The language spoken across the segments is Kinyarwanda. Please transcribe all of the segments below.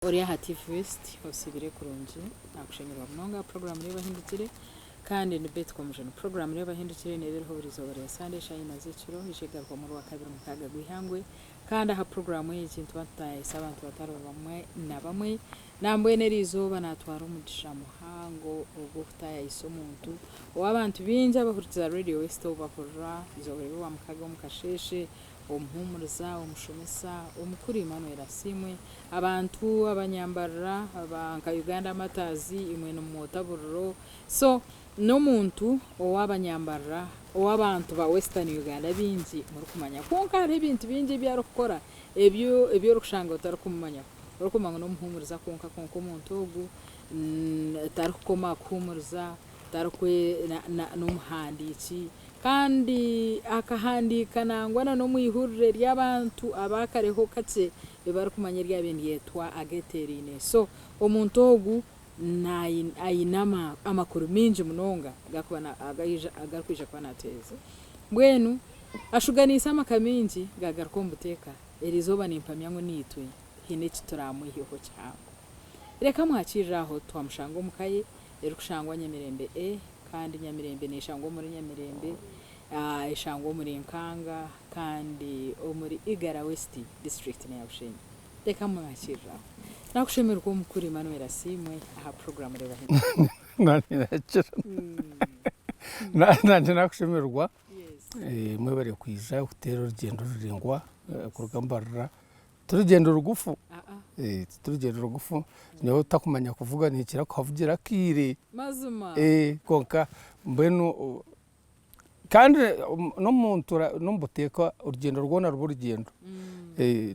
Uriya hati first osibire kurungi nakushemerwa munonga program y'abahindukire kandi ni bet commission program y'abahindukire nebereho burizo bari Sunday shine z'ikiro ishegarwa mu wa kabiri mukaga gwihangwe kandi aha program y'ikintu bataye abantu bataro bamwe na bamwe nambwe nerizoba natwara umugisha muhango ubwo kutaya isomuntu w'abantu binja bahuriza radio west overkorra izo bari wa mukaga mukasheshe umuhumuriza umushomesa umukuri Emmanuel Asimwe abantu abanyambara abanka Uganda matazi imwe no mutaburo so no muntu owabanyambara owabantu ba Western Uganda binji muri kumanya konka hari ibintu binji byarokora ebyo rukushanga utarakumanya urukumanga no muhumuriza konka umuntu ogu tarukoma kumuriza tarukwe n'umuhandiki kandi akahandika nangwana no mwihurire ry'abantu abakareho katse bari kumanya ry'abindi yetwa ageterine so omuntu ogu ayinama amakuru minji munonga gakubana agakwija kwanateze mbwenu ashuganisa amakaminji gagarkombuteka erizoba nimpamyango nitwe hine kituramuhiho cyango reka mwakiriraho twamushango mukaye erukushangwa nyemirembe kandi nyamirembe nishango muri nyamirembe ishango muri Nkanga kandi muri Igara West district ne yabushenye reka mwakirira nakushemera ko mukuri Emmanuel Asimwe aha program reba nanje nakushemerwa mwe bari kwiza utero rugendo ruringwa kurugambarira turugendo rugufu turugendo rugufu niho utakumanya kuvuga ntikira kuvugira kire mazuma konka mbeno kandi no muntu no mbuteka urugendo rwona rw'urugendo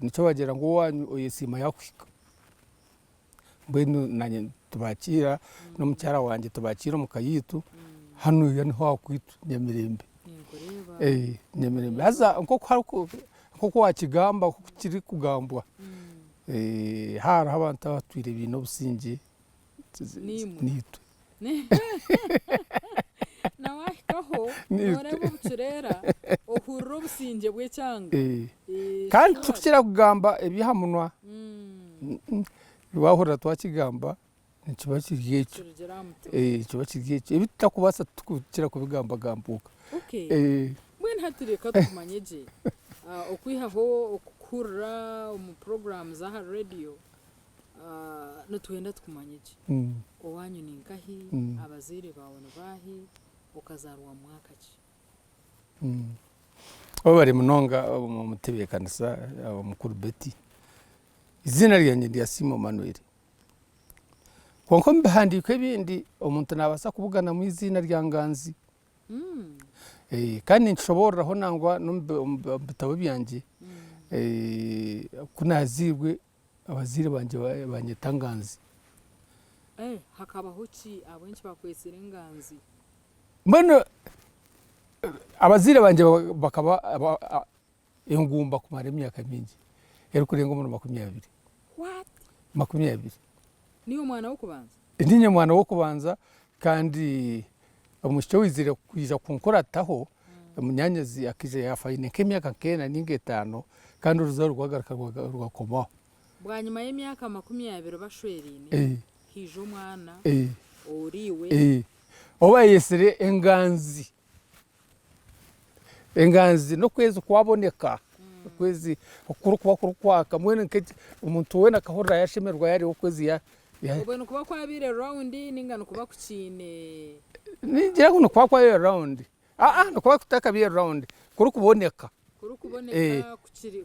nico bagera ngo wanyu oyesima yakwika mbeno nanye tubakira no mucyara wanje tubakira mukayitu hano ya niho akwitu nyamirembe nyamirembe haza nko wakigamba kiri kugambwa hari abantu batwire ibintu businge nitwe nawahikaho nore bucurera ohurro businge bwe cyanga kandi tukira kugamba ebihamunwa wahora twakigamba nikiba kiryecho kiba kiryecho ibitakubasa tukira kubigamba gambuka mwen hatureka tumanyeje okwihaho okukura mu programs za radio no twenda tukumanyije owanyu ninkahi abazire bawe bahi ukazarwa mwaka ki obari munonga mutebye kanisa mukuru Betty izina ryanjye ndi Asimo Manuel konko mbihandika ibindi umuntu nabasa kubugana mu izina rya Nganzi kandi nshoboraho nangwa bitabo byanjye kunazirwe abazire banje banyeta Nganzi hakabaho ki abenshi bakwesira Nganzi mbona abazire banje bakaba ingumba kumara imyaka mingi eri kurenga mu 20 what 20 niyo mwana wo kubanza ndinye mwana wo kubanza kandi umushyo wizire kuja kunkorataho umunyanyezi akije yafayine kemyaka kena ningetano kandi uruzo rwagaruka rwakomaho bwanyuma y'imyaka 20 bashwerine hijo umwana uriwe obayesere Enganzi no kwezi kwaboneka kwezi okuru kuba kwaka mwene umuntu wena kahora yashemerwa yari okwezi ya ubona kuba kwabire round ningano kuba kucine ningira kuno kwa yo round no kuba kutaka biye round kuri kuboneka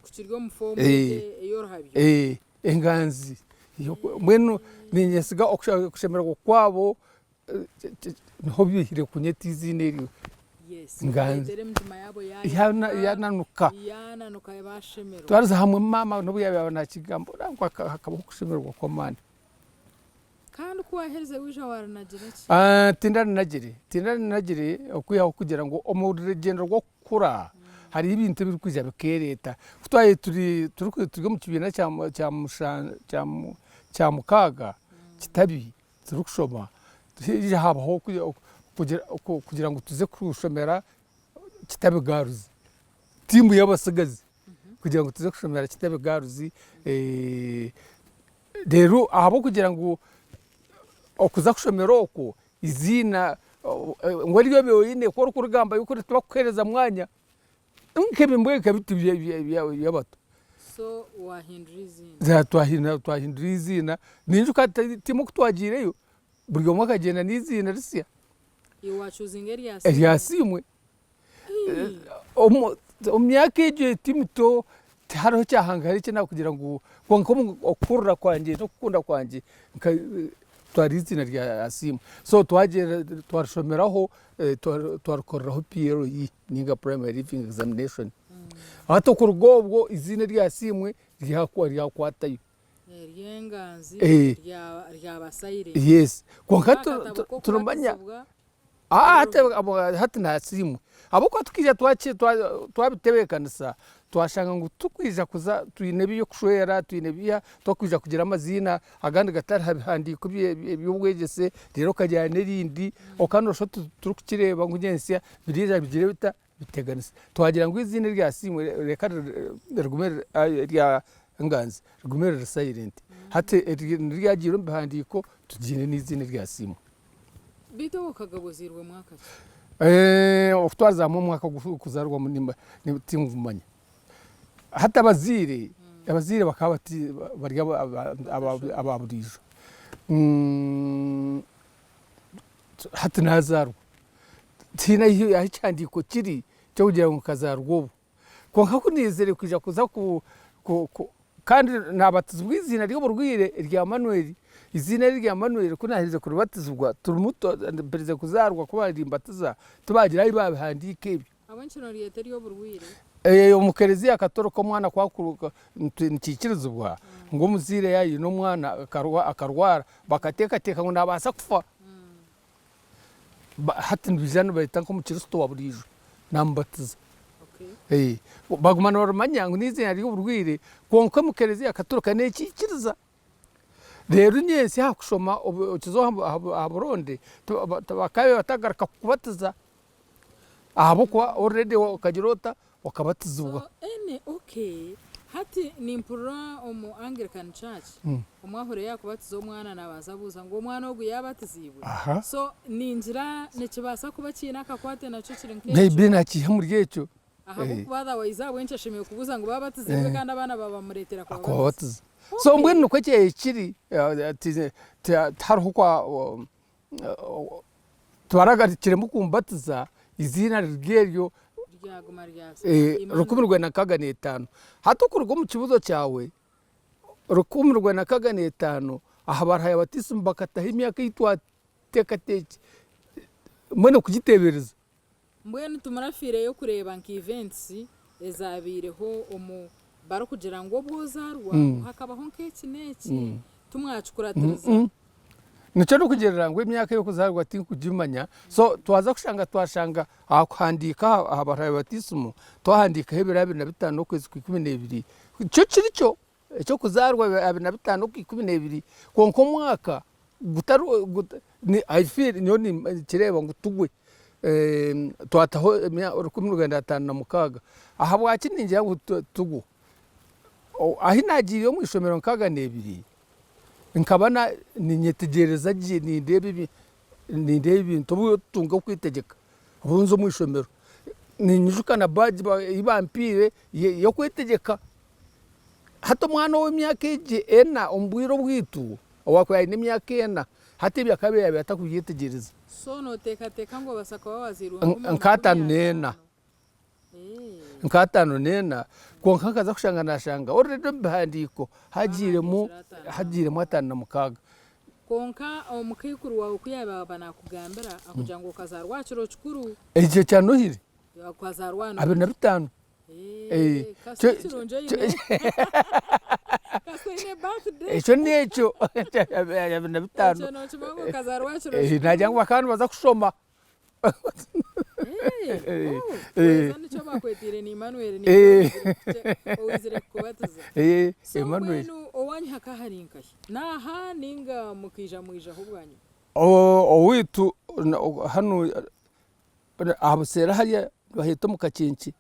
kuciryo mufomo yorohabye Enganzi mwene ninyesiga okushemerwa kwabo no bihire kunyetizine Nganzi yananuka yabashemero twariza hamwe mama no buyabe nakigambo nangwa hakabaho kushemerwa kwa mani kandi kuwahereze wija waranagira tindana nagire okuyaho kugira ngo omurugendo rwo kura hari ibintu biri kujya bikereta twaye turi mu kibina cya mukaga kitabi turi kushoma habaho kugira ngo tuze kushomera kitabi garuzi timu y'abasigazi kugira ngo tuze kushomera kitabi garuzi rero ahabo kugira ngo okuza kushomera oko izina ngo ariyo beoyine ko kurugamba yuko tubakwereza mwanya nk'ebimbwe kabiti byabato so wahindura izina twahindura izina ninje ukatimo kutwagireyo buri umwe akagenda n'izina risya iwacuzinga eryasimwe omyaka ejo timito hariho cyahangara iki nawe kugira ngo okurura kwanje no gukunda kwanje twari izina rya asimu so twagera twarashomeraho twarakoreraho PLE ninga primary living examination hato ku rugobwo izina rya asimwe ryakwatayo ryenganzi rya basayire yes konka turumanya hata na asimu abo kwa tukija twabitebekanisa twashanga ngo tukwija kuza tuyinebiyo kushwera tuyinebiya twakwija kugira amazina agandi gatari handiko by'ubwegese rero kajyana n'irindi okano sho turukireba ngo ngensia birija bigire bita biteganisa twagira ngo izina rya simwe reka rugumere rya nganzi rugumere silent hate ryagiro mbihandiko tugine n'izina rya simwe bito bakagabuzirwe mwaka okutwaza mu mwaka kuzarwa munimba nitimvumanya hata abazire bakaba barya ababurijo hata nazarwa tina yacyandiko kiri cyo kugira ngo kazarwo konka kunizere kuja kuza kandi nabatizwa izina ryo burwire rya Manuel izina rya Manuel kunahirize kurubatizwa turumuto pereze kuzarwa kubarimbatiza tubagira ibahandike ibyo abancino riyete ryo burwire umukerezi akatoroka mwana kwakuruka ntikikiririzwa ngo muzire yayi no mwana akarwara bakateka ngo nabasa kufa hati bijana bayita ko mu Kristo wa burijo nambatiza bagumana barumanya ngo nizina ryo burwire konka mukerezi akatoroka nekikiriza rero nyese hakushoma ukizo aburonde bakabe batagaraka kubatiza ahabo kwa already wakagirota wakabatizwa okay hati nimpura omu Anglican Church umwahore yakubatiza umwana nabaza buza ngo umwana ogu yabatizibwe so ninjira nekibasa kuba kina akakwate naco kirinke maybe nakihe ryecho kubada wayiza wenshashimiye kubuza ngo babatizibwe kandi abana baba muretera kubatiza so mbwene uko kiri taruho kwa twaragarikire mu kumbatiza izina ryeyo rukumirwe na kagane 5 hato kurwo mu kibuzo cyawe rukumirwe na kagane 5 aha barahaye abatisimu bakataho imyaka yitwa tekateke mwene kugitebereza mbwene tumarafire yo kureba nki events ezabireho baro kugira ngo bwozarwa hakabaho nk'iki tumwacukuratiriza nico no kugerera ngo imyaka yo kuzarwa kujimanya so twaza kushanga twashanga akwandika abaraye batisimu twahandika hebera 2005 kwezi ku 12 cyo kirico cyo kuzarwa 2005 ku 12 konko mwaka gutaru ni I feel ni kireba ngo tugwe twataho 2005 na mukaga aha bwakiningira ngo tugu ahi nagiye yo mwishomero nkaga 2 nkabana ninyetegereza giye nindebe ibintu tunga kwitegeka bunzo mwishomero ninyujukana baji ibampire yo kwitegeka hato mwana w'imyaka ena umbwiro bwitu wakwaye n'imyaka ena hati byakabe yabata kuyitegereza so no teka ngo basaka babazirwa nkatano nena konka kaza kushanga nashanga already mbihandiko hagiremo 5 na mukaga konka omukikuru wawe kuyaba banakugambira akugira ngo kazarwa kiro kikuru icyo cyanohire kwazarwa 2005 kasine birthday icyo necyo 2005 no chimango kazarwa kiro najya ngo bakanu baza kushoma nico bakwetire ni Emmanuel ni owizire kubatiza Emmanuel owanyi hakaharinkaye naha ninga mukija mwija hubwanyu witu hano abusera hariya bahita mu kacinci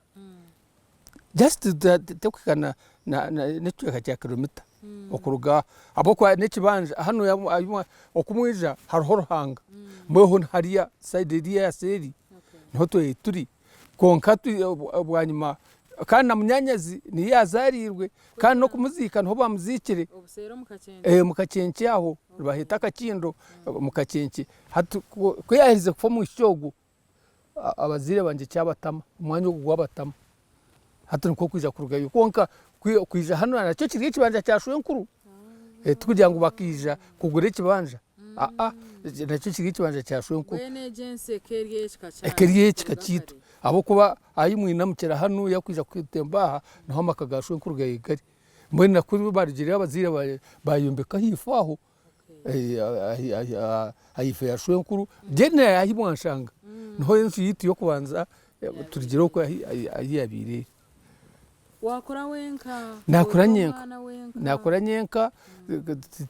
just tekukana na netweka cya kilometer okuruga abo kwa nekibanja hano okumwija hariho ruhanga mweho hariya side iriya ya seri niho turi konka bwanyuma kandi na munyanyazi niyo yazarirwe kandi no kumuzika niho bamuzikire mukakenke aho bahita akakindo mukakenke kwiyahirize kufa mu ishogo abazire banje cyabatama umwanya wo gwabatama hati niko kwija kurugayo konka kwija hano nacyo kiri ikibanja cyashuye nkuru tukugira ngo bakija kugura ikibanja nacyo kiri ikibanja cyashuye nkuru ekeriye kikakito abo kuba ayimwinamukira hano yakwija kwitemba naho makagashuye nkuru gayigari mbone nakuri barigire abazire bayombeka hifaho ayife yashuye nkuru gene ayimwanshanga niho yensu yiti yo kubanza turigiro ko ayiyabire wakora wenka nakora nyenka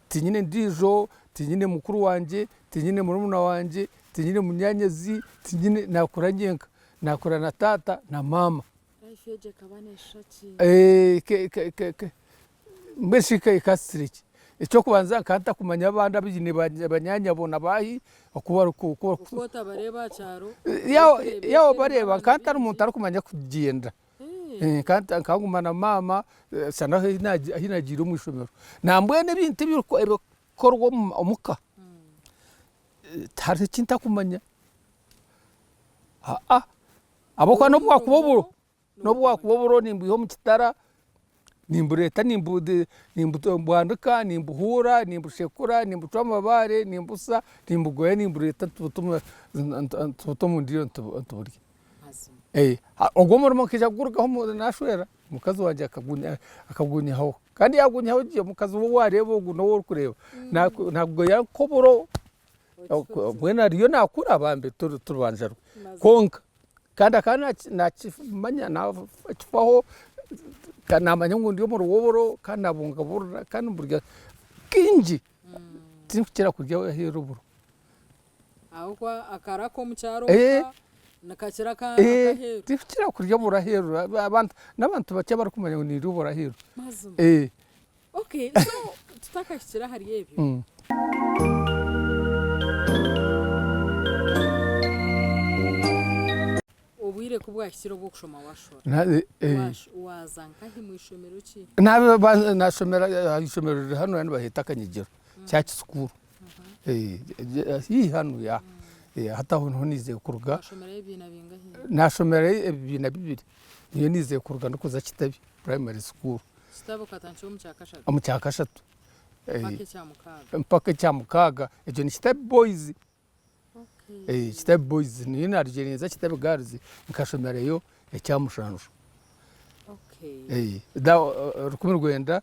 tinyine ndijo tinyine mukuru wanje tinyine murumuna wanje tinyine munyanyazi tinyine nakora nyenka nakora na tata na mama mbeshika ikasiriki icyo kubanza kanta kumanya abandi abijine banyanya bona bahi okubota bareba cyaro yawo bareba kanta umuntu ari kumanya kugenda kanta nkagumana mama sana hinagira umwishomero nambwene bintu bikorwa umuka tari kinta kumanya abo kwa no bwakuboburo nimbuyo mu kitara nimbureta nimbutambwandika nimbuhura nimbushekura nimbucamabare nimbusa nimbugoya nimbureta tutumu ndiyo ntuburi ogwo murimo kija kugurukaho nashwera mukazi wanje akagunyaho kandi yagunyaho giye mukazi wo wareba ugu no wo kureba ntabwo yakoboro bwena riyo nakura bambe turubanjaro konka kandi akana nakimanya nafaho kanamanya ngo ndiyo mu ruwoboro kandi abunga burura kandi burya kinji tinkira kujya heruburo aho kwa akarako mu cyaro nakakira ka akaheru tinkira kurya buraheru n'abantu bake bari kumanya ngo ni rubura heru okay so tutakashira hari yebi ubwire kubwakiro bwo kushoma washora wazanka himwishomero ki nashomera ishomero hano yani bahita akanyigero cya kisukuru hano ya hata ho nize kuruga nashomera ibina bibiri niyo nize kuruga no kuza Kitabi primary school Kitabo katancho mu cyakashatu mpaka cyamukaga ejo ni Kitabi boys Kitabi boys ni narigeniza Kitabi girls nkashomereyo ecyamushanju rukumirwenda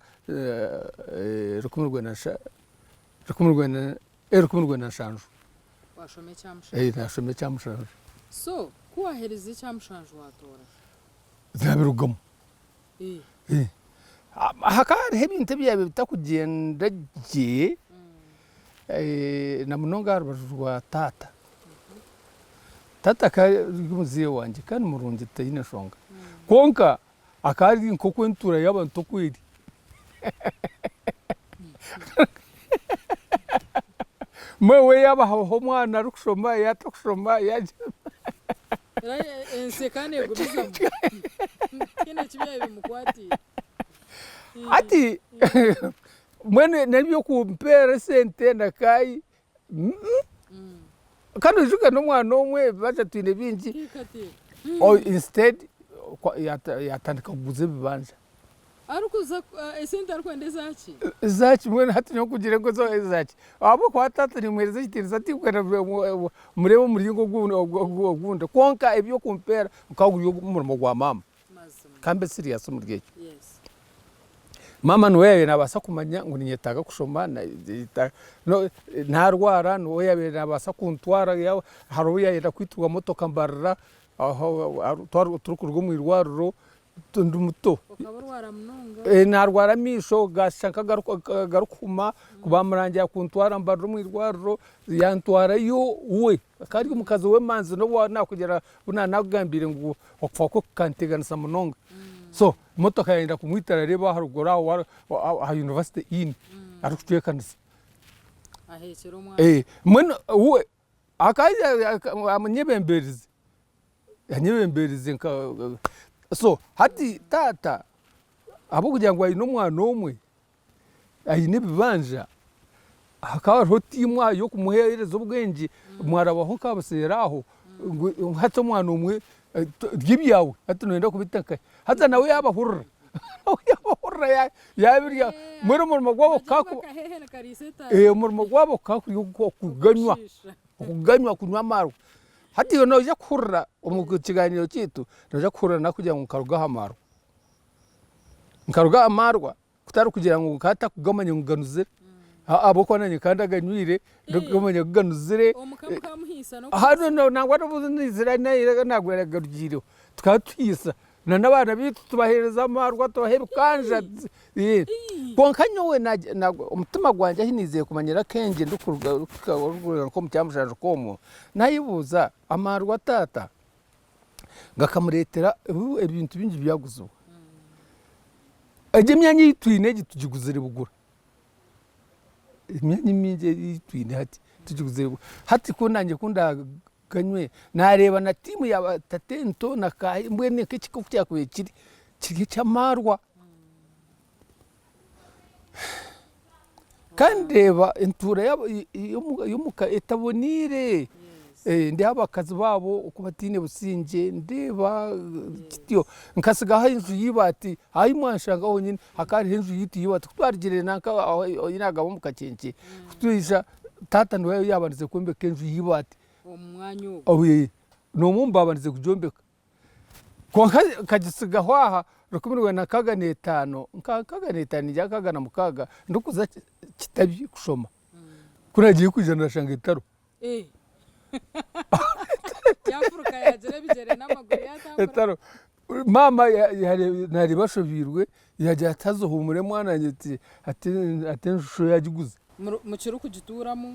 shanju washome cyamushanju nashome cyamushanju so kuwahereza cyamushanju watora zabirugamo hakari hebintu byabe bitakugenda je na munonga rwa tata kari muziye wanje kandi murungi tayine shonga konka akari nkoko entura y'abantu kwiri mwe yabaho mwana rukushoma yatakushoma yaje ensekane gubizamo kene kibiye bimukwati ati mwene nabyo kumpera sente nakayi kandi ujuka n'umwana umwe batatuine bingi instead yatandika kuguza bibanja arukuza esente arkwende zaki mwene hati no kugira ngo zo zaki abo kwa tata ni mwereza kitiriza ati kwera murebo muringo gunda konka ebyo kumpera ukaguriyo murimo gwa mama kambe serious murgeje mama noye nabasa kumanya ngo ninyetaga kushoma ntarwara noye yabe nabasa kuntwara yawe haruya yenda kwiturwa motoka mbarra aho turukurwo mu irwaruro ndumuto ukabarwara munonga narwara misho gashanka garukuma kubamurangira kuntwara mbarro mu irwaruro yantwara yo we kari mukazi we manzi no nakugera buna nagambire ngo okfa ko kanteganisa munonga so motoka yenda kumwitara reba haruguru aho ha university in ari kutekanisa ahekera umwana mwana uwe akaja amanyebemberize yanyebemberize nka so hati tata abo kugira ngo ayino mwana omwe ayine bibanja hakaba rotimwa yo kumuhereza ubwenge mwarabaho kabaseraho hato mwana umwe ryibyawe hatunenda kubitaka hata nawe yabahurra yabirya muri murimo gwabo kaku murimo gwabo kaku yo kuganywa kunywa amaru hati yo no yakurra umukiganiro kitu no kurra nakugira ngo karuga hamaru nkaruga amarwa kutari kugira ngo kata kugamanya nguganuze abo kwananye kandi aganywire ndogamanya kuganuzire hano nangwa n'ubuzizira nagwe yagarugiro tukatwisa n'abana bitu tubahereza amarwa tubahera kanja konkanyo we umutima gwanje hinizeye kumanyira kenge ndukuruga ko mucyamushanje komo nayibuza amarwa tata ngakamuretera ibintu bingi byaguzo ajemyanye yitwine gituguzire bugura imyanya minje yitwine hati tuguzire hati ko nanjye kundaganywe nareba na timu ya tatento na mbwe ne kikikufu cyakuye kiri cyamarwa kandeba intura y'umuka etabonire ndi abakazi babo ukubatine businje ndeba kityo nkasiga hinzu yibati hayi mwanshanga honyine hakari hinzu yiti yibati twarigire nanka yinaga mu kacenke kutwisha tata ndo yabanze kumbe kenzu yibati umwanyu no mumbabanize kujombeka ko kagisiga hwaha rukumirwe na kaga netano kaga netani jakaga na mukaga ndukuza kitabi kushoma kuragiye kujana nashanga itaro yafuruka yagera bigere n'amaguru yatambara mama nari bashobirwe yajya atazohumure mwana nyiti atenshusho yagiguze mu kiru kugituramo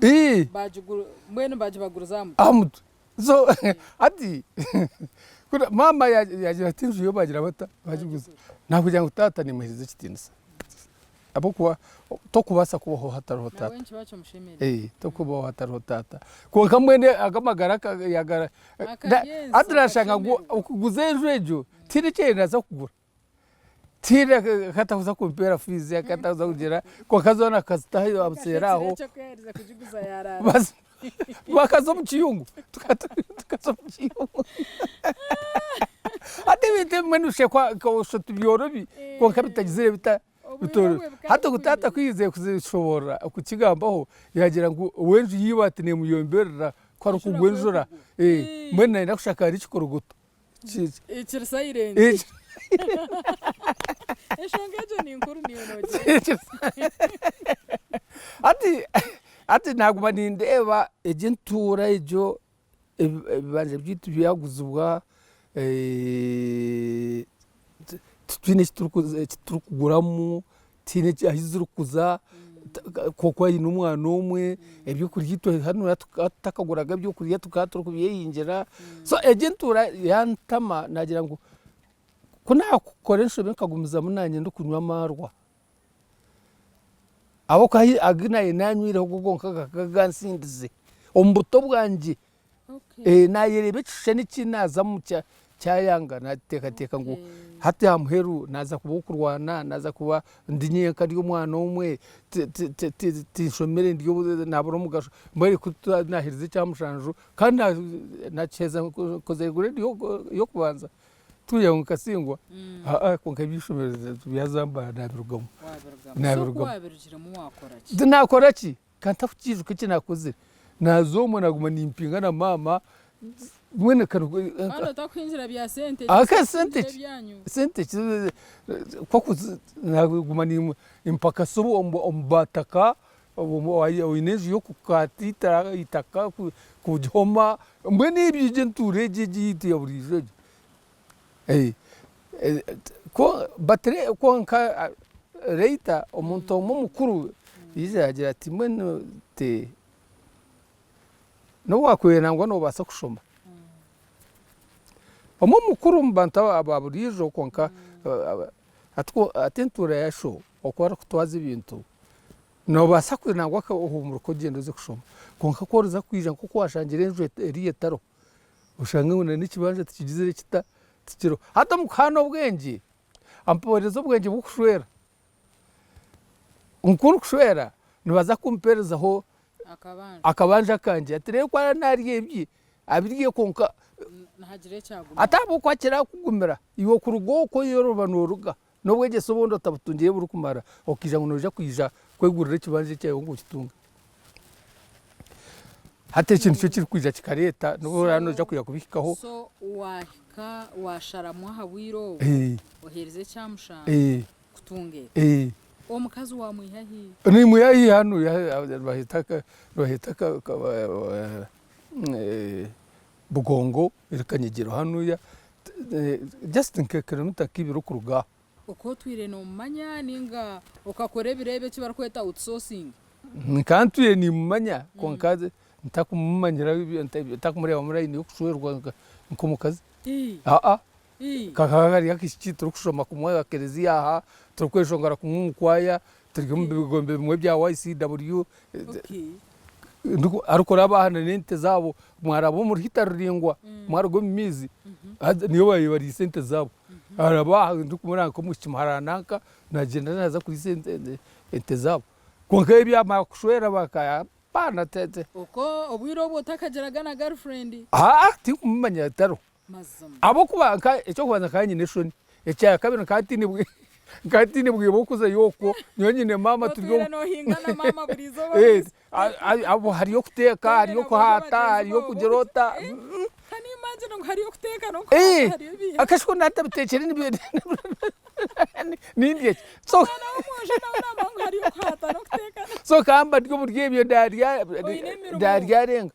bagigura mwene bagibaguruzamu amutu so ati kuna mama yajya atenshusho bagira bata bagiguze nakugira ngo tata ni muhize kitinisa abo kuba to kubasa kubaho hataro tata wenci bacho mushimire to kubaho hataro tata ko kamwene agamagara yagara adrashanga ukuguze ejo tire cyenda za kugura tire katavuza kumpera fizi yakatavuza kugera ko kazona kazitayo abuseraho bas bakazo mu kiyungu tukazo mu kiyungu atebite mwenushe kwa shotu byorobi ko kabitagize bita hato gutata kwizeye kuzishobora kukigambaho yagira ngo wenje yibatine muyomberera kwari kugwenjura mwene nakushaka ari kikorogoto ikiri silent eshongeje ni inkuru niyo noje ati naguma nindeba ejentura ejo banje byitu byaguzubwa twine turukuguramu tine ahizurukuza koko yino umwana umwe ebyo kurigito hano takaguraga byo kuriya tukatrukubyeyinjira so ejentura yantama nagira ngo kuna kukoresha bikagumiza munanye ndukunywa amarwa abo kahi agina inanywire kugonka kagansindize ombuto bwanje nayerebe cishene n'ikinaza mu cyayanga nateka ngo hati amuheru naza kuba kurwana naza kuba ndinyeka ryo mwana umwe tinshomere ndyo naburo mugasho mbere kutanahirize cyamushanju kandi naceza kozegure yo kubanza tuye ngo kasingwa ko nkabishomereza byazamba nabirugamo wabirugire mu wakora ki nakora ki kanta kukijuka kinakoze nazomo naguma nimpinga na mama mwene hano takwinjira bya sente sente kwa naguma ni impaka sobo ombataka oyineje yo kukatita itaka kujoma mwene ibyigenture gigiti ya burijeje ko battere ko nka reita omuntu mukuru yizagira ati mwene te no wakwe nangwa no basa kushoma mukuru mbanta ababurijo konka atentura yasho okora kutwaza ibintu nobasa kwinangwa ka uhumura ko gendo ze kushoma konka koroza kwija nko kwashangira enjo eriye taro ushanga ngone n'ikibanje tukigize kita tikiro hata mukano bwenge amporezo bwenge bukushwera unkuru kushwera nibaza kumpereza ho akabanja kanje atireye kwa nariyebye abiriye konka ntagire cyaguma atabo kwakira kugumira iwo kurugo ko yoroba noruga nobwege sobondo tabutungiye buri kumara okija ngo noja kwija kwegurira kibanje cyayo ngo kitunga hate ikintu cyo kiri kwija kikareta no rano ja kuyakubikaho so wahika washaramwa habwiro ohereze cyamushanga kutunge omukazi wa mwihahi ni mwihahi hano bahitaka bugongo irikanyegero hano ya just in kilometer kibiro kuruga uko twire no manya ninga ukakore birebe kibara kweta outsourcing nkantuye ni manya konkaze ntakumumanyira ntakumureba muri ni kushwerwa nkumukazi kakagari yakishiki turukushoma kumwe akerezia aha turukweshongara kumumukwaya turigombe bimwe bya YCW arukora abana nente zabo mwarabo muri hitaruringwa mwarago mizi niyo bayibari sente zabo araba ndikumuranga ko mukimaranaka nagenda naza kuri sente ente zabo konka ibya makushwera bakaya bana tete uko obwiro botakageraga na girlfriend tikumumanya taro mazama abo kubanka icyo kubanza kanye neshoni ecya kabiri katini bwe bokuza yoko nyonyine mama turyo no hingana mama burizo abo hariyo kuteka hariyo kuhata hariyo kugerota kani imagine ngo hariyo kuteka no hariyo bi akashiko natabitekere nindi so na umuje na ngo hariyo kuhata no kuteka so kamba ndyo burye byo dariya renga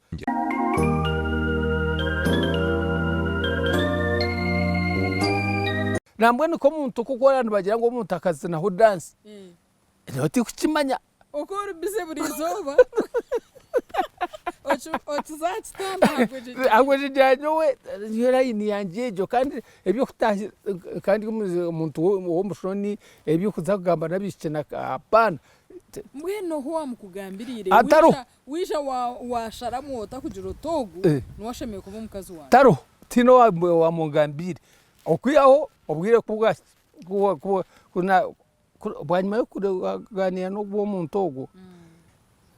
nambwe ko muntu kukora ntibagira ngo umuntu akazi naho dance ntoti kukimanya ukora bize burizoba otuzatitamba agweje janyo we yora ini yanjejo kandi ebyo kutahi kandi umuntu wo mushoni ebyo kuzagamba nabishikena apana mweno huwa mukugambirire wisha washaramu otakugira otogu nwashemeye kuva mukazi wawe taro tino wa mugambire okwiyaho obwire kubwa kuna bwanyuma yo kuganira no bwo muntu ogo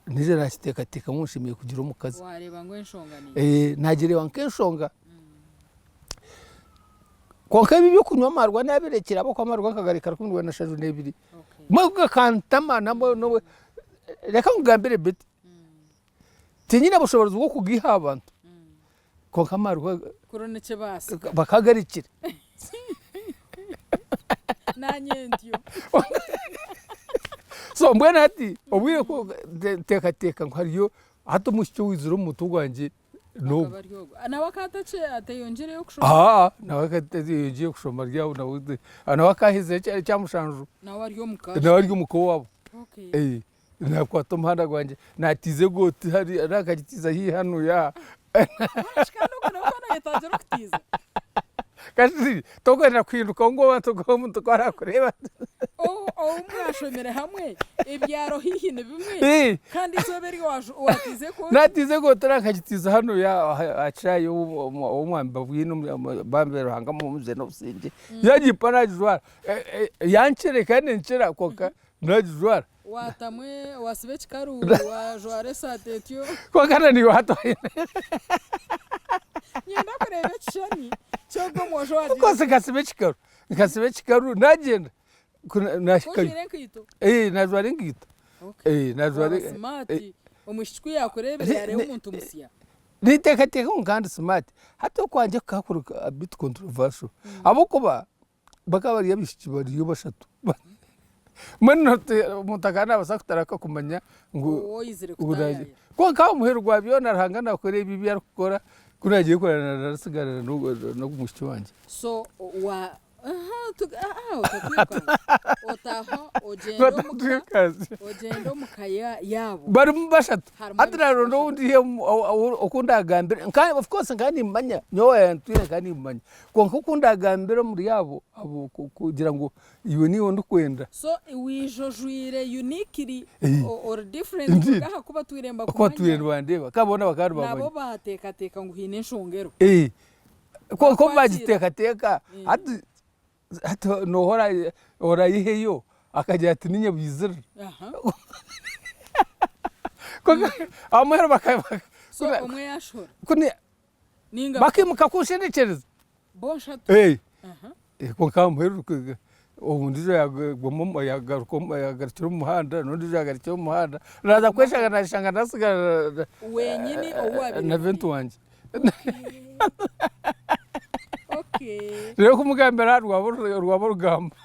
nije rashiteka munshimiye kugira umukazi wareba ngo enshongani nagireba nk'enshonga konka bibyo kunywa amarwa nabirekera abo kwamarwa kagarika kumwe na shaju nebiri mwe kantama nabo no reka ngambire beti tinyina bushobozi bwo kugiha abantu konka amarwa kuroneke basi bakagarikira nanyentyo so mbwana ati obwire ko teka nkariyo hato mushyo wizuro mutugwanje no nawakatache ateyongere yo kushoma nawakateyongere kushoma ryawo nawude anawakahize cyamushanju nawaryo muko wabo nakwato mhanda gwanje natize goti hari arakagitiza hi hano ya ashikano kana yetajero kutiza kasi togenda kwiruka ngo batugo muntu kwara kureba mwashomere hamwe ibyaro hihi ne bimwe kandi soberi watize ko natize ko tarakagitiza hano ya acayo umwamba bwino bambero hanga mu muze no sinje yagipana jwara yanchere kandi ncera koka najwara watamwe wasibe kikaru wa jware satetyo kokana ni wato nyenda kurebe kishani cyogo mwojo waje kose kasibe kikaru nagenda nashikayo najware ngito najware smart umushikwi yakurebe yare umuntu musiya niteka ngandi smart hato kwanje kakuruka bit controversial abo kuba bakabari yabishiki bari yo bashatu mano mutakana basakutaraka kumanya ngo oyizire kutayaye ko kawo muherwa byo narahangana kore bibi yakora kuragiye korana narasigara no gumushiki wanje so otaho ogendo mukaya yabo bari mubashatu Harimo adraro n'undi ukunda agambira kandi of course kandi manya nyowe ntwire kandi manya konko ukunda agambira muri yabo abo kugira ngo iwe niwo ndukwenda so wijojwire uniquely or different kugaha kuba twiremba kuba twiremba bandeba kabona bakari babonye nabo batekateka ngo hine nshongero konko bagitekateka ati nohora orayiheyo akagira ati ninye bizira amahera bakaba so umwe yashora kune ninga bakimuka kushenekereza bonshatu ko kamuheru ubundi yagomba yagarukira umuhanda n'undi yagarukira umuhanda naza kweshanga nashanga nasigara wenyine owabi na vento wanje rero kumugambira rwabo rugamba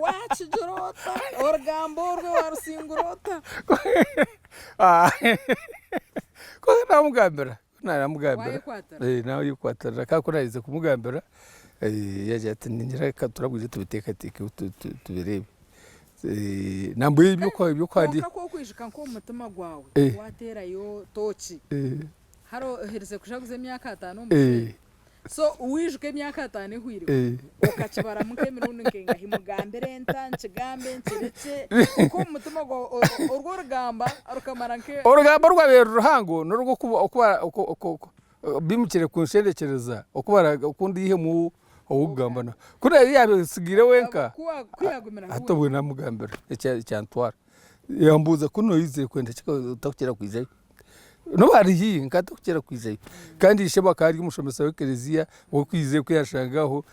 wachijorota orgambo rwe warusingurota ko namugambira nawe yikwatara kakurarize kumugambira yaje ati ningira katurabwije tubitekateke tubirebe nambuye ibyo kwandi ko kwishika ko umutima gwawe waterayo tochi haro hereze kushaguze myaka 5 so uwijwe myaka 5 hwire ukakibara muke mirundi ngenga himugambire ntanchigambe nchiretse ko umutima gwa urwo rugamba arukamara nke urugamba rwabera ruhango n'urwo kuba bimukire kunsherekereza okubara ukundi ihe mu ugambana kuri yabisigire wenka kwiyagumira hatabwe namugambira icyantwara yambuza kuno yize kwenda utakira kwizayo no bari hi nkatakira kwizayo kandi isheba kari umushomesa w'ekereziya wo kwize kuyashangaho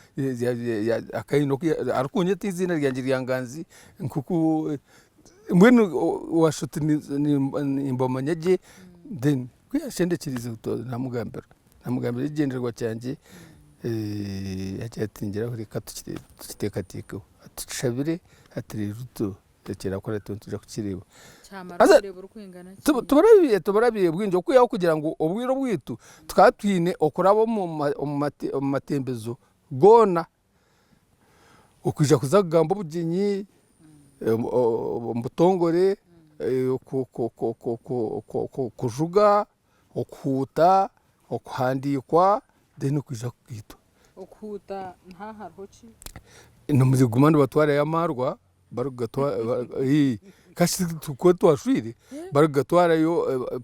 akayino arukunye tizina ryanjye ryanganzi nkuko mwene washuti imbomanyaje then kuyashendekiriza namugambira igenderwa cyanje yacatingira reka tukitekateka atucabire atire ruto tekera ko rero tujya kukireba tubarabiye bwinjo kuyaho kugira ngo ubwiro bwitu twatwine okurabo mu matembezo gona ukija kuzagamba buginyi mbutongore kujuga okuta okuhandikwa deni kuja kwito okuta nta harhochi no muzigumana batwara yamarwa barugatwa kashi tuko twashwire barugatwara yo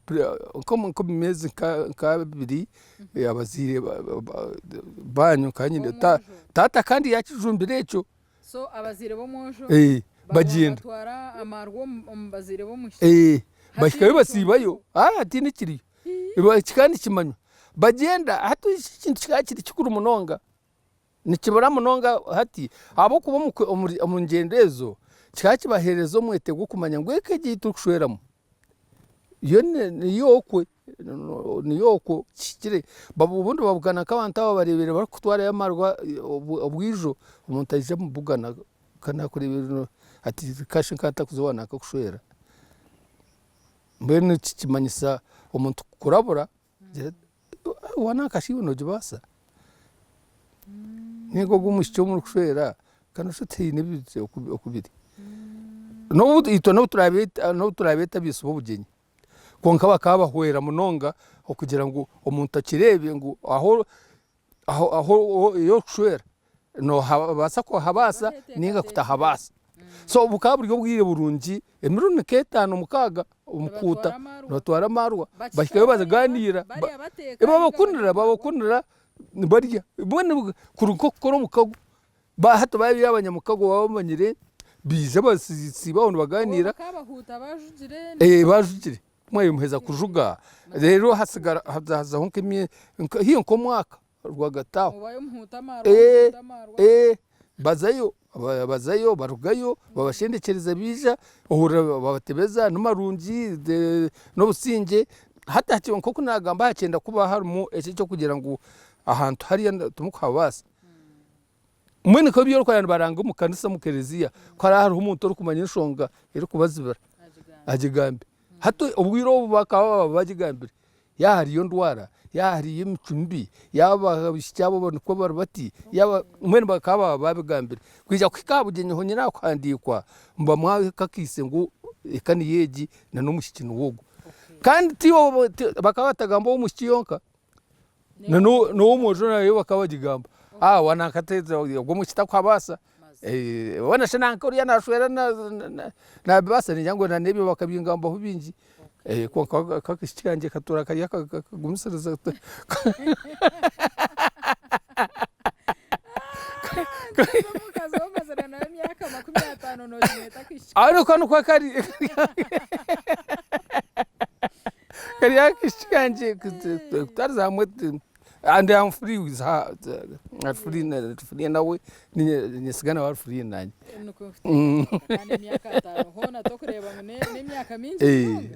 ko mezi ka bibiri abazire banyu kanyine tata kandi yakijumbire cyo so abazire bo mwojo bagenda batwara amarwo mbazire bo mushi bashikayo basibayo ati nikiri kandi kimanyo bagenda hatu ikintu cyakiri kikuru munonga nikibara munonga hati abo kuba mu ngendezo cyakibaherezo mwete gwo kumanya ngo ekegiye tukushweramo yo niyoko kikire babu ubundi babugana kabanta babarebere bari kutwara yamarwa ubwijo umuntu aje mu bugana kana kurebera ati kashi nkata kuzobana akakushwera mbene kikimanyisa umuntu kurabura wana kashibuno jibasa nego gumushyo mu kushwera kana shute nebitse okubiri no ito no turabeta bisubo bugenyi konka bakabahwera munonga okugira ngo umuntu akirebe ngo aho yo kushwera no habasa ko habasa ninga kutahabasa so bukaburyo bwire burungi emirune ketano mukaga umukuta no twara marwa bashikayo bazaganira babakundira barya bone kuruko koro mukago hato bayi abanyamukago babamanyire bize basisiba abantu baganira bajugire mwaye muheza kujuga rero hasigara haza honke hiyo nko mwaka rwagataho bazayo barugayo babashendekereza bija ohura babatebeza numarungi no businge hata hati nko kunagamba hakenda kuba harimo ece cyo kugira ngo ahantu hari tumukabasa mwene ko biyo kwayana baranga mu kanisa mu kereziya ko ari umuntu uri kumanya inshonga iri kubazibara ajigambe hato ubwiro bakaba bagigambire yahari iyo ndwara yahari iyo micumbi yaba cyabo bone ko barbati yaba mwene bakaba babigambira kwija kwikabugenye ho nyina kwandikwa mba mwakakise ngo ekani yeji na n'umushikino wogo kandi tiyo bakaba batagamba umushikiyonka no mujona yo bakaba gigamba wanakateza ubwo mukita kwabasa wana shana nkoriya nashwera na basa ni yango na nebi bakabingamba ho bingi ko kakishikanje katura kariya kagumisiriza kanu kwa kari kariya kishikanje kutarzamwe and I'm free with her free nawe ni sigana wa free nanye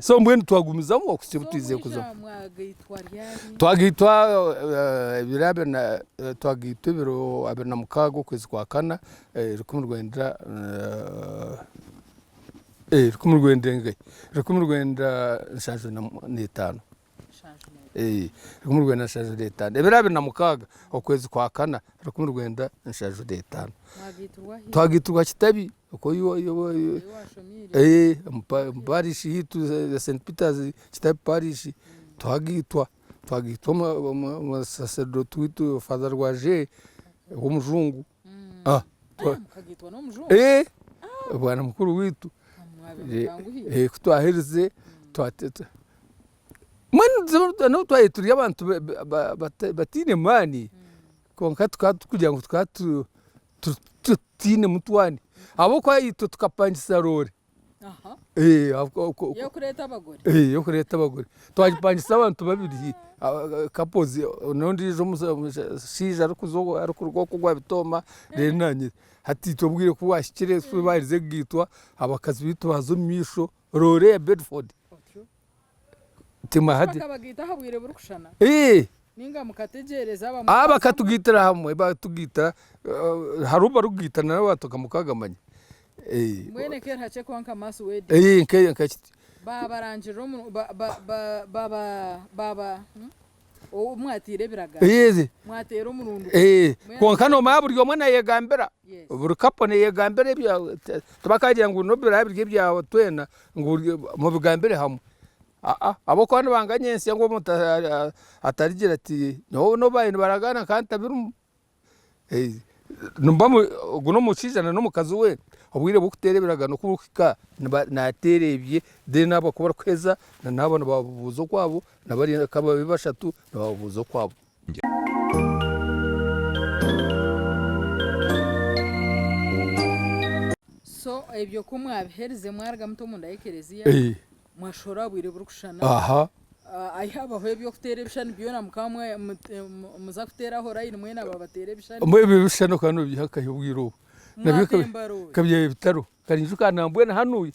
so mbweni twagumizamo okusibutize kuzo twagitwa birabe na twagitwa biro abena mukago kwezi kwa kana rukumurwenda rukumurwenda nshaje na 5 rukumurwenda nshaje 5 birabe na mukaga okwezi kwa kana rukumurwenda nshaje 5 twagitwa kitabi uko yo parish hitu St Peters kitabi parish twagitwa mu sacerdote witu Father Rwaje w'umujungu mukagitwa no mujungu bwana mukuru witu kutwahirize twatete no twayituriye abantu batine mani konka kugira ngo tutine mutwani abo kwa yito tukapangisa rore yo kureta abagore twagipangisa abantu babiri kapozi nondi jo shija rukuzo kugwa bitoma renanye hati tobwire ko washikire barize gitwa abakazi bitu bazo misho rore ya Bedford timahadi bakabagita habwire burukushana ninga mukategereza bakatugitira hamwe batugita haruba rugita nawe batoka mukagamanye mwene kera hache kwanka masu wedi nke nkati baba ranjiro baba umwatire biraga mwatero murundo kwanka no maburyo mwana yegambera burukapone yegambere bya tubakagira ngo no birabirye bya twena ngo mu bigambere hamwe abo kwano banganyense ngo atarigira ati no bayino baragana kandi abiru numba guno mucijana no mukazi we obwire bukutereberaga no kubukika naterebye de nabo kuba kweza nabo babuzo kwabo nabari kababe bashatu nababuzo kwabo so ebyo kumwabihereze mwarga muto mundayekereziya mwashora bwire burukushana ayaba hwebyo kutera bishani byona mukamwe muza kutera hora ine mwena babatera bishani mwe bishano kanu byaka yubwiro nabyo kabye bitaro karinjuka nambwe na hanuye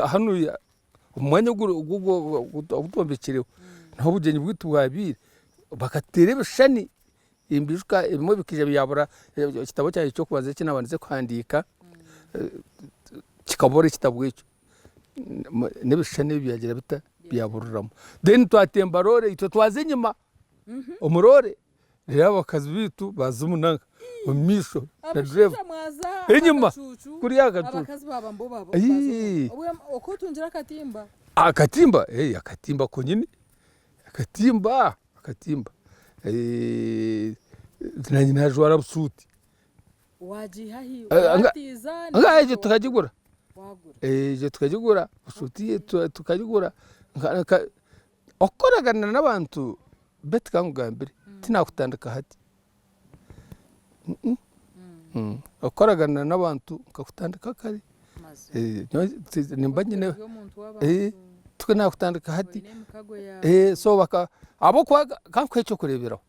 hanuye umwanya gutombekereho naho bugenyi bwitu bwabire bakatera bishani imbishuka imwe bikije byabura kitabo cyaje cyo kubaze kinabanditse kwandika kikabore kitabwecyo nebishane byagira bita byabururamo then twatemba rore ito twaze nyuma umurore rero bakazi bitu bazumunanga umisho na drive inyuma kuri yagacu abakazi baba mbo babo uko tungira akatimba akatimba ko nyine akatimba nanye najwara busuti wajihahi watizana ngaje tukagigura je tukagigura busuti tukagigura okoragana n'abantu betkangambire tinakutandika hati okoragana n'abantu kakutandika kare nimba nyine tukanakutandika hati so baka abo kwa kankwecho kureberaho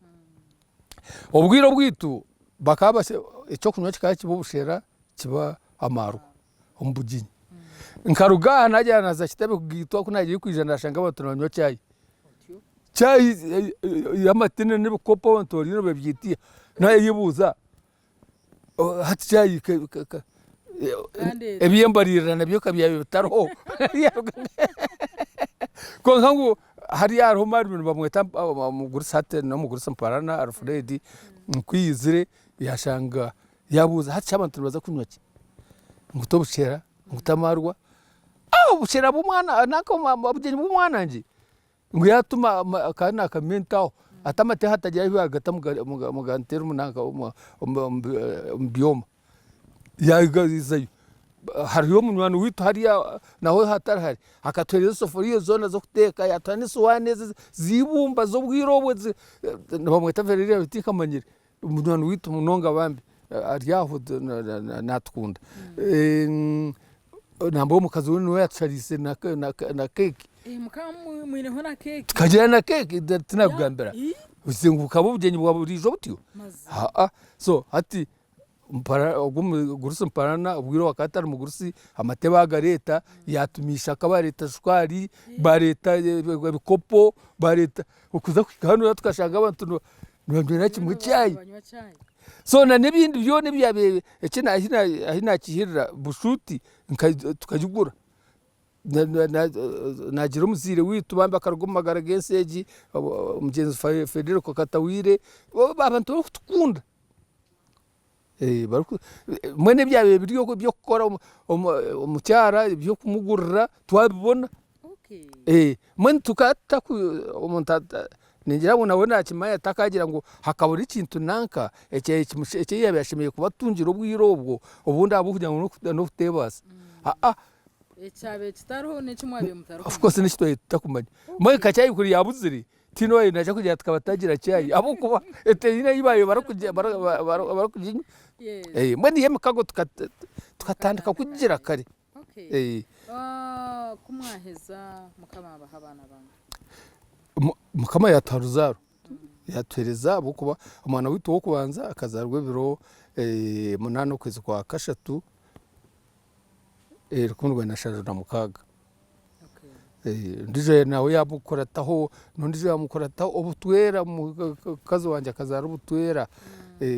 obwiro bwitu bakaba icyo kunywa kikakibubushera kiba amaru ombujinyi nkaruga najyana za kitabe kugitwa kunagiye kwijana shanga batunanywa cyayi yamatene n'ibikopo bantorino bebyitiye naye yibuza hati cyayi ebiyembarira nabyo kabyaye bitaro ko nkangu hari aromari ibintu bamweta muguru sate no muguru samparana Alfred kwizire yashanga yabuza hacha abantu baza kunywa ki ngutobushera ngutamarwa bushera bumwana nako abugeni bumwana nje ngo yatuma kana kamentaho atamate hatagira hiwa agata mugantera umunanga mbyoma yagazizayo hariyo munwana wito hariya naho hatarahari akatwereza soforiyo zona zo kuteka yatwana isuwane zibumba zo bwirobo bamweta verere bitika manyire munwana wito munonga bambi aryaho natkunda nambo mukazi we yacarise na keke mukamu mwine hona keke tukagira na keke tunagambira usenguka bubyenyi bwa burijo butiyo so ati gurusi mparana ubwiro wakatari mu gurusi amateba leta yatumisha kaba leta shwari ba leta bikopo ba leta ukuza kwikano tukashanga abantu nibambira kimwe cyayi so na nebindi byo nebyabe ekina ahina kihirira bushuti tukajugura nagira umuzire witu bamba karugumagara genseji umugenzi Federico Katawire abantu tukunda mwene byabe byo gukora umucyara byo kumugurira twabibona mwene tukata umuntu ningira ngo nabona kimaya takagira ngo hakabura ikintu nanka ece yabashimiye kubatungira ubwirobwo ubundi abukugira ngo no kutebasa echabe kitaro ne chimwabe mutaro of course nishito takumanya mwe kacyayi kuri yabuziri tino naje kujya tukabatagira cyayi abo kuba eteyina yibaye barakujya mwe niye makago tukatandika kugira kare kumwaheza mukama bahabana banga mukama yataruzaro yatwereza bukuba umwana wito wo kubanza akazarwe biro munano kwezi kwa kashatu rukundwa na shaje na mukaga ndije nawe yamukorataho nondije yamukorataho ubutwera mukazo wanje akazara ubutwera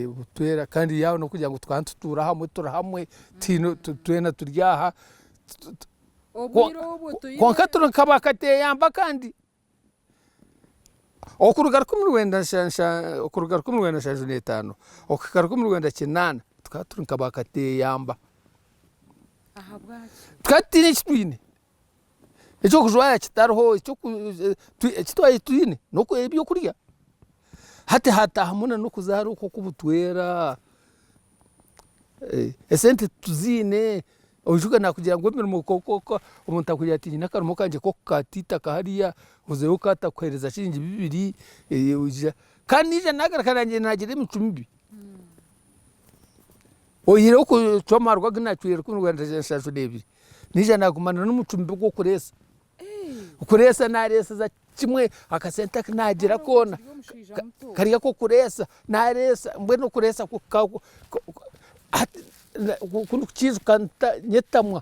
butwera kandi yawo no kugira ngo twantutura hamwe turahamwe tino twena turyaha obwiro butuye kwa katuro kabakate yamba kandi okurugar kumwenda shansha okurugar kumwenda shaje 5 okukar kumwenda 9 tukaturu kabakate yamba twatine kitwine icyo kujwaya kitariho icyo kitwaye twine nuko ebyo kurya hata hamuna no kuzara uko kubutwera esente tuzine ujuga nakugira ngo mirimo koko umuntu akugira ati nakarumo kanje ko katita kahariya uze ukata kwereza shingi 2 kandi je nagarakanye nagira imicumbi oyire uko twamarwa ginacyere ku Rwanda shasho 2 nije nagumana n'umucumbi bwo kuresa kuresa naresa za kimwe akasenta nagira kona kariya ko kuresa naresa mbwe no kuresa kundu kizu kanta nyetamwa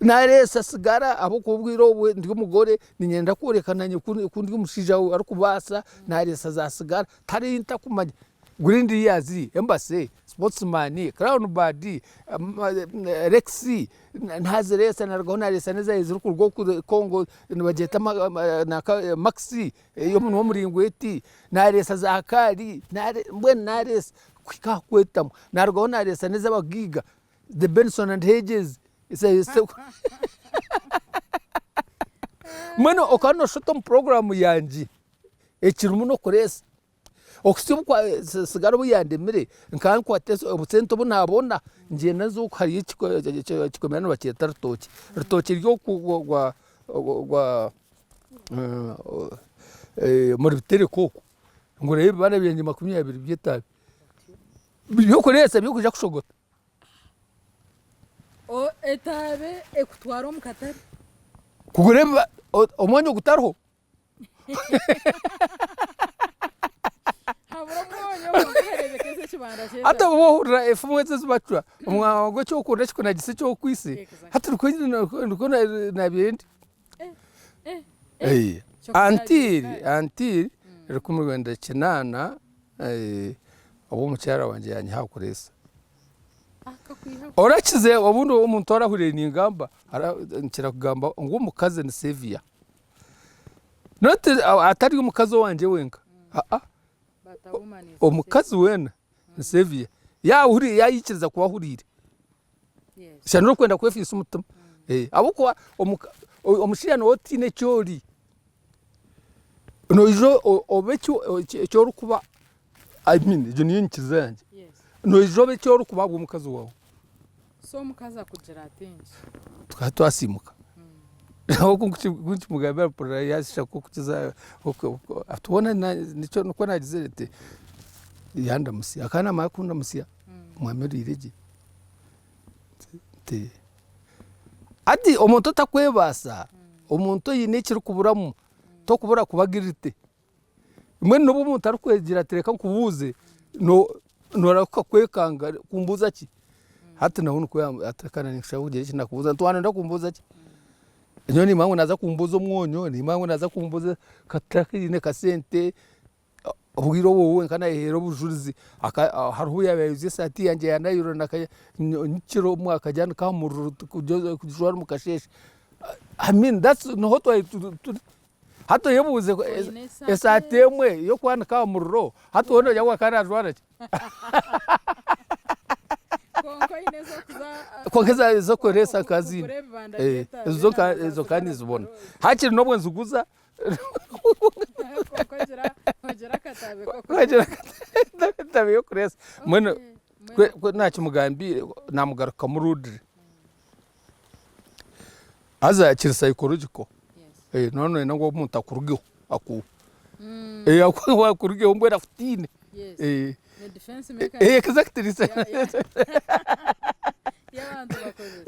naresa sigara abo kubwiro ndi umugore ninyenda kurekananye kundi umushija ari kubasa naresa za sigara tari intakumanya gurindi yazi embassy sportsman crown body rexi ntazeresa narwo naresa neza izuru kurwo Kongo nibageta maxi yo mu wo muringweti naresa za kari mbwe naresa kwika kwetamo narwo naresa neza bagiga the Benson and Hedges mano okano shotom program yanji ekirumu no kuresa okusibu kwa sigaro buyandemire nkankwa teso obusento bunabona ngiye nazo hari ikikomera bakiyeta rutoki ryo kugwa muri bitere koko ngo rebe bana byenye 20 byetabi byo kuresa byo kuja kushogota etabe ekutwaro mukatari kugureba omonyo gutarho hata wohura efumweze zibachwa umwago cyo kurya kiko gise cyo kwisi hata ruko na bindi antil rukumwenda kinana abo mucyara wanje yanye hakuresa orakize obundi umuntu arahurira n'ingamba nkira kugamba ngo umukaze ni Sevilla note atari umukazi wanje wenka omukazi wena Sevia uri yayikiriza kuba hurire shano kwenda kwefisa umutima abuko omushirano otine cyori no ijo obecho cyoro kuba jo niyo nkizanje no ijo be cyoro kuba umukazi wawe so mukaza kugira atenshi twasimuka aho kunchi mugabera pora yasha kukiza atubona nico nuko nagize lete yanda musi akana makunda musi mwameri ireje te ati omuntu takwebasa omuntu yinekira kuburamu to kubura kubagirite mwe no bumuntu arukwegira tereka kubuze no rakakwekanga kumbuza ki hata naho nuko atakana nikishaho kugera iki nakubuza ntwana ndakumbuza ki nyoni mangu naza kumbuza umwonyo ni mangu naza kumbuza katakine kasente ubwiro wowe kana hero bujurizi haruhu yabayuze sati yanje yanayiro nakaya nkiro mwaka jana ka mururu kujora mukasheshe I mean that's no hoto hato yebuze esate emwe yo kwana ka mururo hato ono yawa kana jwara kokeza zo koresa kazi zo kani zibona hakiri no bwenzuguza katabe yo kuresa mwene ntacyo mugambi namugaruka murudire aza kiri psychological none nango umuntu akurugeho akurugeho mbwera futine defense mechanism exactly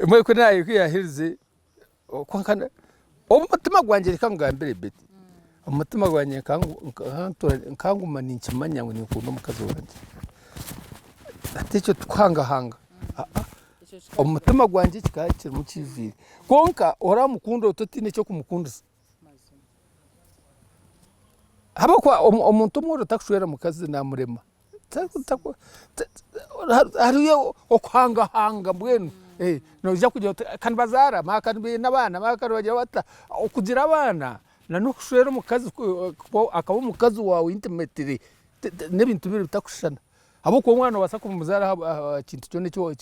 mwe kunaye kwiyahirize kwankana umutima gwanje rikangambere beti umutima gwanje kanguma ninkimanya ngo nikunda umukazi wanje atecho twangahanga umutima gwanje kikakira mu kiviri konka oramukunda utotine cyo kumukundisa haba kwa umuntu umwe takushwera mukazi namurema hariyo okwangahanga mbwenu noja kujya kan bazara makanbe nabana makanbaje bata okugira abana nanukushwera mukazi akaba umukazi wawe intimately nebintu biri bitakushana abo ko mwana basa kumuzara kintu cyone cyo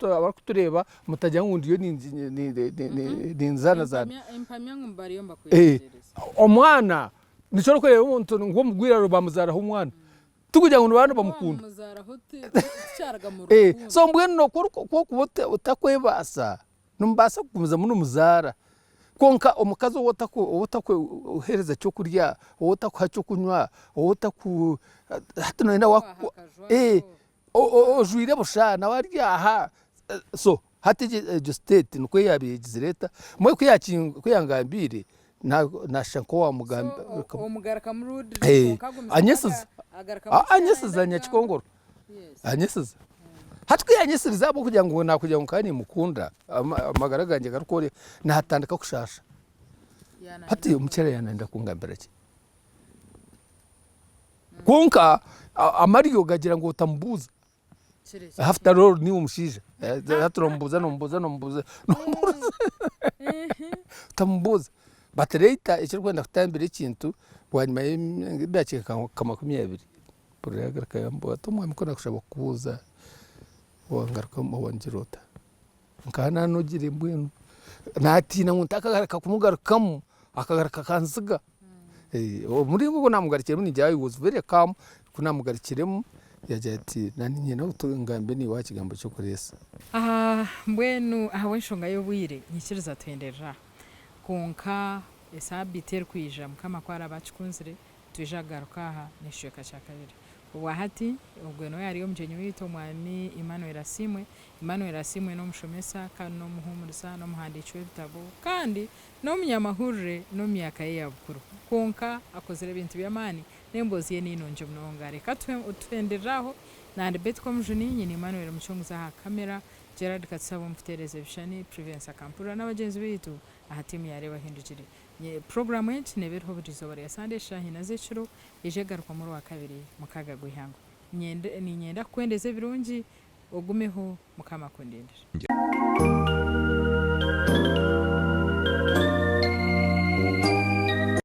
abakutureba mutajya ngundi yo ni nzana zana impamya ngumbari yomba kuyegereza omwana nichoro ko umuntu ngo mugwira ro bamuzaraho umwana tukujya ngo abantu bamukunda bamuzaraho cyaraga mu rukundo so mbweno ko kubote utakwebasa numbasa kugumiza muno muzara konka omukazi wotakwe uhereza cyo kurya wotakwa cyo kunywa wotaku hata nenda wako ojuire bushana waryaha so hati state nuko yabigize leta mwe kuyangambire na shanko wa mugambi omugaraka murudi anyesiza nyakikongoro anyesiza hatwe yanyesiriza abo kugira ngo nakujya ngo kani mukunda amagara ganje garukore nahatandika kushasha hati umukere yanenda kungambira ki konka amariyo gagira ngo utambuza after all ni umushije haturombuza nombuza tambuza batereta icyo kwenda kutambira ikintu wanyuma y'indakika kama 20 puraga kayambo atumwe mukona kushaba kubuza wangaruka mu wanjirota nkana nogire mbwenu natina nguntaka kumugarukamo akagaruka kansiga muri ngo namugarikire ni jyawe was very calm kunamugarikiremo yaje ati nani nyina utungambe ni wakigambo cyo kuresa mbwenu ahawe nshonga yo bwire nyikiriza twenderera konka esabiter kwija mukama kwara bachikunzire tujagaruka aha nishweka cyakabiri wahati ubweno yari yo mjenyi wito mwani Emmanuel Asimwe no mushomesa kandi no muhumuriza no muhandicho bitabo kandi no munyamahurire no myaka ye yabukuru konka akozere ibintu byamani nemboziye ninonje mnongare katwe utwenderaho nande betcom juni nyine Emmanuel muchonguza ha kamera Gerard Katsabo mfitereze bishani Prevence Kampura n'abagenzi bitu aha timu yareba hindukire program yetu neberho burizo ya Sunday shahina zeciro ije garuka muri wa kabiri mukaga guhango nyenda kwendeze birungi ogumeho mukama kundendera